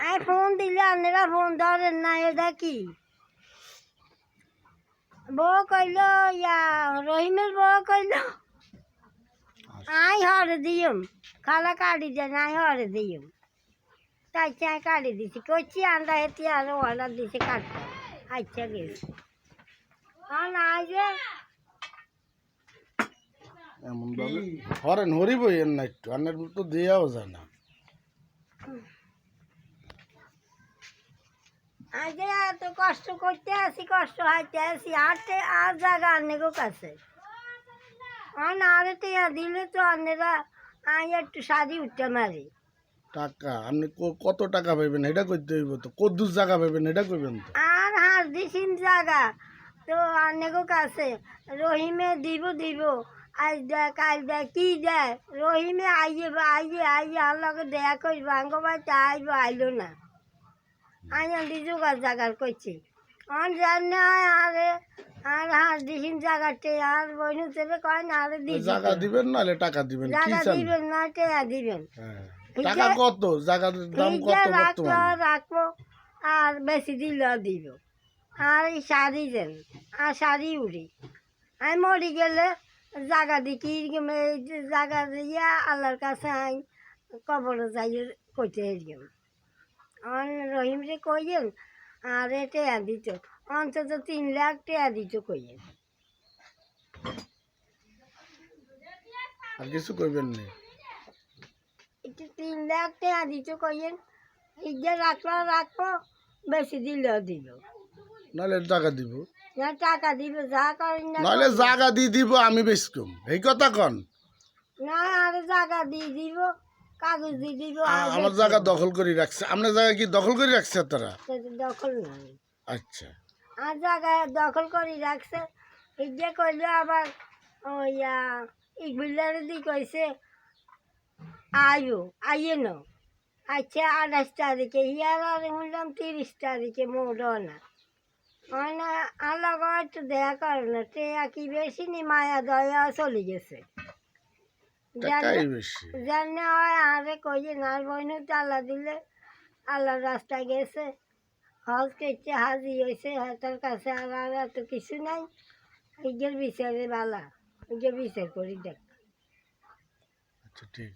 আমি ফোন দিলে আপনারা ফোন ধরেন না, এটা কি? বউ কইল ইয়া রহিমের বউ কইল আই হরে দিম, খালা কাটি দেন, আই হরে দিম। তাই চাই কাটি দিছি, কইছি আন্ডা হেঁটে আরো অর্ডার দিছে কাটতে। আচ্ছা গেছে আই যে এমন ভাবে হরেন হরিবই এর না একটু আন্নার তো দেওয়াও যায় না। আগে এত কষ্ট করতে আসি, কষ্ট হাইতে আসি, আর জায়গা আনেগো কাছে আরে টিয়া দিলে তো আনেরা আই একটু শাড়ি উঠতে মারি। টাকা আপনি কত টাকা পাইবেন এটা করতে হইব তো, কদ্দুর জায়গা পাইবেন এটা করবেন তো। আর হাঁস দিছিন জায়গা তো আনেগো কাছে রহিমে দিব দিব, আজ দেয় কাল দেয় কি দেয়, রহিমে আইয়ে আইয়ে আল্লাহকে দেয়া করবো আঙ্গ বাড়িতে আইব, আইলো না। আইন দি জোগাড় জাগার করছি অন জানে আরে আর হাঁস দিছিন জায়গাতে আর বইনু তেবে কয় না আরে দিবি জায়গা দিবেন নাহলে টাকা দিবেন কি জায়গা চান? দিবেন না টেয়া দিবেন। হ্যাঁ, টাকা কত, জায়গার দাম কত রাখলো বর্তমানে? রাখবো আর বেশি দিলেও দিব। আর এই শাড়ি দেন আর শাড়ি উড়ি আমি মরি গেলে জায়গা দিকি জায়গা দিয়া আল্লাহর কাছে আই কবরে যাই কইতে এরকম অন রহিমরে কইয়েন আর টেয়া দিত অন্তত 3 লাখ টেয়া দিত কইয়েন। আর কিছু করবেন না? একটু 3 লাখ টেয়া দিত কইয়েন, ইজ্জা রাখবো বেশি দিলেও দিল নাহলে টাকা দিব, না টাকা দিবে যা করেন না নাহলে করেন। জায়গা দিয়ে দিব আমি বেশ কম, এই কথা কন। না আর জায়গা দিয়ে দিব, কাগজ দিয়ে দিব আর আমার জায়গা দখল করে রাখছে, আপনার জায়গা কি দখল করে রাখছে তারা? দখল নাই। আচ্ছা, আর জায়গায় দখল করে রাখছে এই যে কইলে আবার ওইয়া ইগুলার দি কইছে আইয়ে ন। আচ্ছা 28 তারিখে ইয়ার আর শুনলাম 30 তারিখে মোড়না না আল্লাহ একটু দেখা করে না তে কি বেশি নি মায়া দয়া চলে গেছে টাকাই বেশি। জানে হয় আরে কইয়ে না বইনু তালা দিলে আল্লাহর রাস্তায় গেছে হজ করছে হাজি হয়েছে হাতের কাছে আর এত কিছু নাই। এই যে বিচারে বালা এই যে বিচার করি দেখ। আচ্ছা ঠিক আছে।